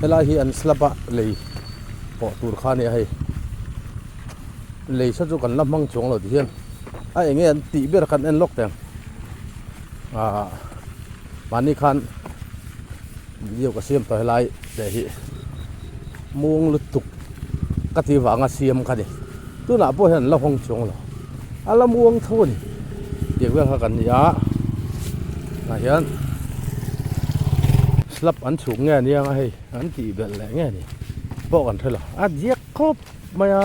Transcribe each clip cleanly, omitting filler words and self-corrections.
helai hi an slapa lei po tur kha ni hei lei sa chu kan lam mang chong lo ti hian a enge an ti ber kan en lok teng mani khan video ka siam to helai te hi muang lu tuk ka ti wanga siam kha ni tu na po hian la hong chong lo ala muang tho ni tiek vel kha kan ya na hian slap an chung nge ni anga hei an ti bel le nge ni po kan thela a jiak khop maya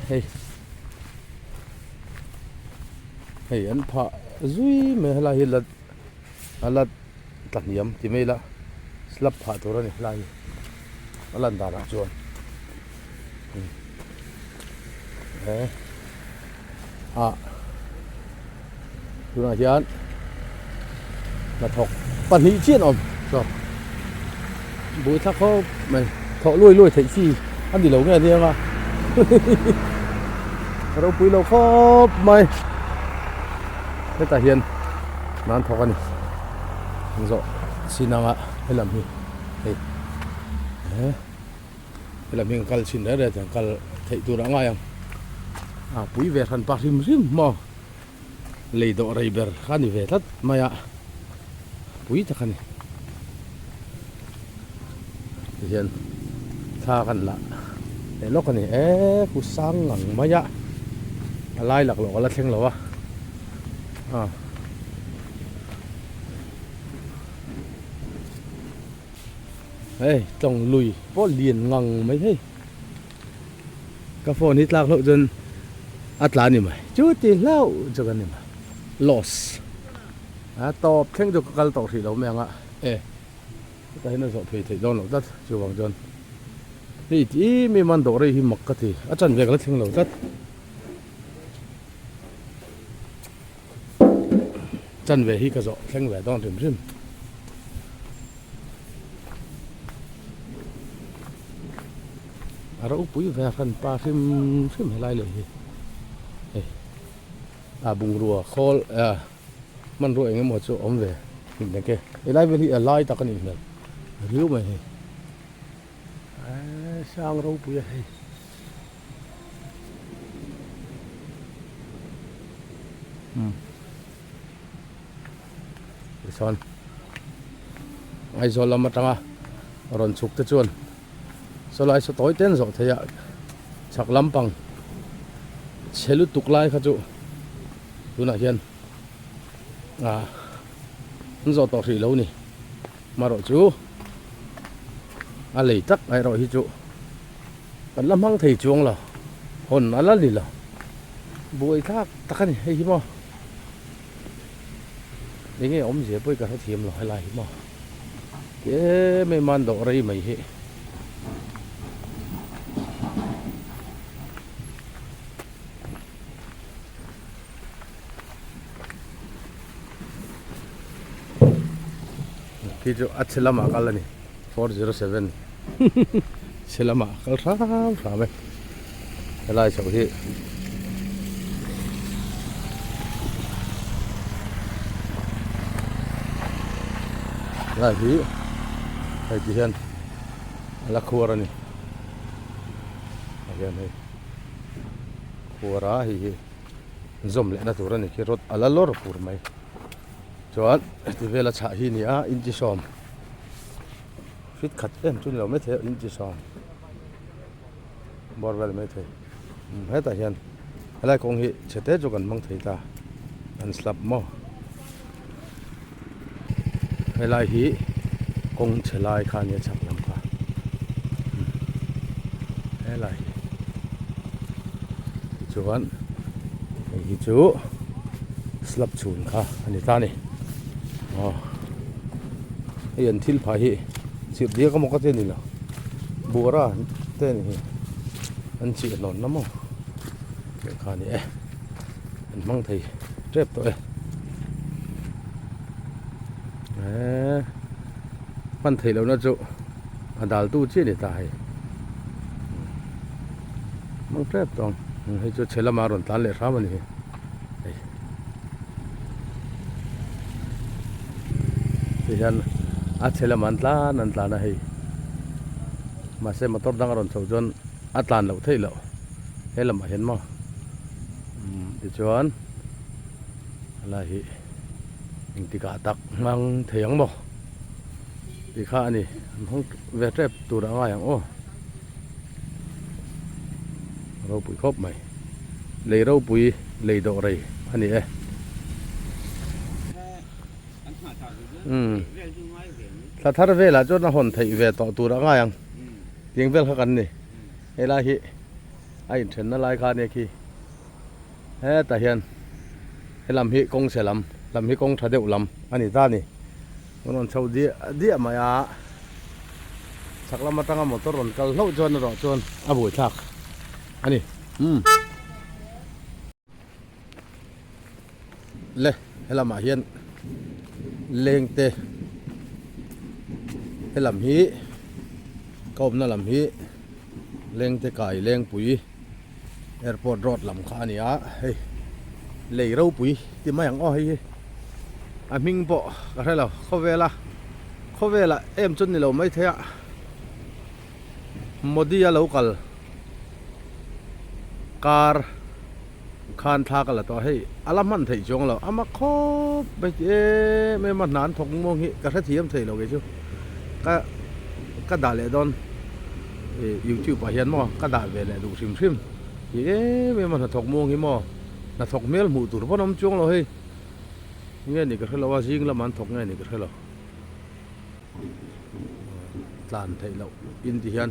hei hei an pha zui me hla hi lat alat taniam ti mela slap pha tur ani lai alan da ra chuan tuna hian là thọc bản hỷ chiên ổn rồi bối thắc khó mày thọ lui lui thấy chi ăn đi lâu nghe đi mà đâu quý lâu khó mày cái tài hiền nó ăn thọc ăn đi rồi xin nào ạ hay làm gì hay làm gì cal xin đấy để cal thấy tôi đã ngay không quý về thành bạc rim rim mà lấy đồ rây bер khăn về tất mày ạ quý chắc này hiện thaกันละแต่ลกกันนี่กูสร้างหลังมายะอะไรหลักหลอกอะไรเท่งหรอวะเฮ้ยต้องลุยเพราะเลียนงังไม่ใช่กาแฟนิดลากเราจนอัตลานี่ไหมจุดที่เล่าจะกันนี่ไหม lossตอบเท่งจุกกัลตอกที่เราแมงแต่ให้นั่นสอบเพย์ที่โดนเราตัดจูวังจนนี่ที่มีมันดอกอะไรหิมักกะทีอาจารย์เวกแล้วเท่งเราตัดจันเวฮีกระโจเท่งเวต้องถึงริมเราอุปยุแวกันปลาริมริมให้ไล่เลยบุงรัวโคลมันรัวเองหมดจุอมเวหินเด็กไอ้ไล่เวลีไล่ตะกันอีกแล้วริ้วไหมช่างเราปุยให้สอนไอ้โซลมาตั้งร้อนสุกตะจวนโซลไอ้สตอยเต้นสดเทียฉักลำปังเชลุตุกไล่ขจุดูน่ะเฮียนมันจะต่อสีแล้วนี่มารอจูอะไรตักไอ้รอฮิจูกันลำพังถี่จวงเหรอคนอะไรนี่เหรอบุยทักตักนี่ให้ฮิมอนี่ไงอมเสียไปกับเขาเทียมเหรอให้ไรฮิมอไม่มันดอกอะไรไม่เฮที่จะอัดเชลมากันแล้วนี่407เชลมากันสามไหมอะไรชาวที่อะไรที่ไอ้ที่เห็นอะไรขวานี่อะไรนี่ขวาฮีจมเล่นตัวนี่คือรถอะไรลอร์ปูร์ไหมจวนที่เวลาฉะฮีนี่อินจิซอมฟิตขัดจุนเราไม่เทอินจิซอมบอร์เวลไม่เทให้แต่เห็นอะไรคงฮีเฉดจุกันมังเทตาอันสลับมั่วอะไรฮีคงเฉลายขานยฉักลำกาอะไรจวนฮีจูสลับชุนค่ะอันนี้ตานี่ไอ้ยันทิลพาฮีสิบเดียก็มกเต้นนี่แหละบัวระเต้นนี่อันจีนนน้ำมั้งเกี่ยวกับนี่อันมั่งไทยเจ็บตัวมันไทยแล้วนะจ๊ะอันดาลตู้เจี๊ยนี่ตายมั่งเจ็บตรงให้จ๊ะเชลมารุนตันเลยครับมันนี่ที่ฉัน a chela man tla nan tla na hei ma se motor dang ron chho jon atlan lo thei lo helam a hen mo ti chuan ala hi ing ti ka tak mang theyang mo ti kha ni hong ve trep tu ra nga yang o ro pui khop mai lei ro pui lei do rei ani eถ้าทาร์เวล่ะจนหอนไทยเวต่อตัวละง่ายยังยังเวลเขากันนี่เฮลาฮิไอ้เทรนนั่นลายคาเนี่ยคีเฮ้แต่เฮียนเฮลำฮิกงเสลำฮิกงทะเดวลำอันนี้ตานี่มันชาวเดียมาอ่ะสักลำมาตั้งมอเตอร์รถกัลเล่าจวนรอจวนอาบุยทักอันนี้เล่เฮลำมาเฮียนเลงเตให้ลำฮีก้มนั่นลำฮีเล่งเตไก่เล่งปุ๋ยแอร์พอร์ตรถลำขานี่อ่ะเฮ้ยเล่เราปุ๋ยที่ไม่อย่างอ้อเฮ้ยอ่ะมิงปะก็ใช่แล้วเข้าเวลาเอ็มจนนี่เราไม่เท่ะโมดีอะเรากัลการคานทากันละตัวให้อาลมันถี่จงเราอามาคบไปไม่มันนานถกมองฮิกระเทียมถี่เราไงชูก็ด่าเลยดอนยูทูบไปเห็นมั้งก็ด่าไปเลยดูชิมไม่มันถกมองฮิมั้งน่ะถกเมลหมู่ตัวเพราะน้ำจงเราให้เงี้ยนี่ก็คือเราว่าจริงแล้วมันถกเงี้ยนี่ก็คือเราตานถี่เราอินที่เห็น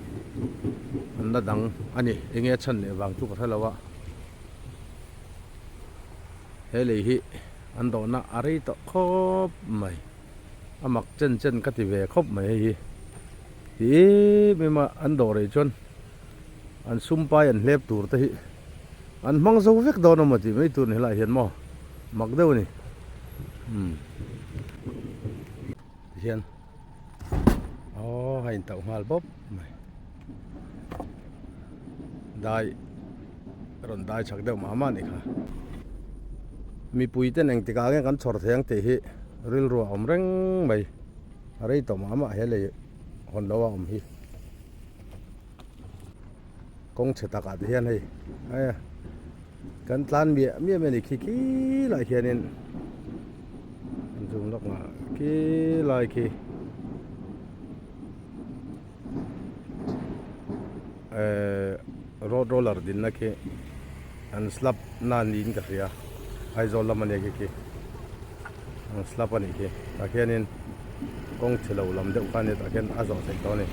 อันนั้นดังอันนี้เงี้ยฉันเลยบางทุกก็คือเราว่าเฮ้ยฮิอันโดนอะไรต่อครบไหมอามักเจนก็ติเวครบไหมฮิที่ไม่มาอันโดเลยจนอันซุ่มไปอันเล็บตูดที่อันมังสวิกโดนมาที่ไม่ตูนเห็นไรเห็นมั้งมักเดียวนี่เห็นอ๋อให้เต่าหัวบ๊อบไม่ได้รอนได้ชักเดียวมามันอีกค่ะมีปุ๋ยเต้นเองติกาเงี้ยกันสอดแทงตีฮิริลรัวอมเร่งไปอะไรต่อมาเฮเลยคนเราอมฮิกงเฉตากาศเฮียนให้ไอ้กันตานเบียไม่ได้ขี้ลายเฮียนินจุ่มลักมาขี้ลายขี้โรลเลอร์ดินนะขี้อันสลับนานดินกันเสียไอโซลมันยังกี่สลับนี่กี่ตะเคียนกงเฉลาลำเดียวกันนี่ตะเคียนอาสองเสกตัวนี่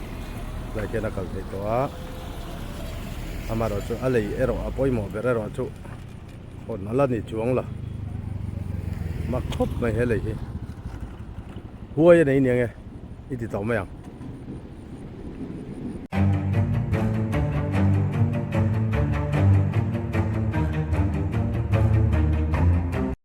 ตะเคียนนักเสกตัวอามาเราจูอะไรเราอาป่วยหมอเบรเราจูคนนั่นละนี่จวงละมาครบไม่เห็นเลยหัวยังไงเนี่ยไงอีติดต่อไม่ยัง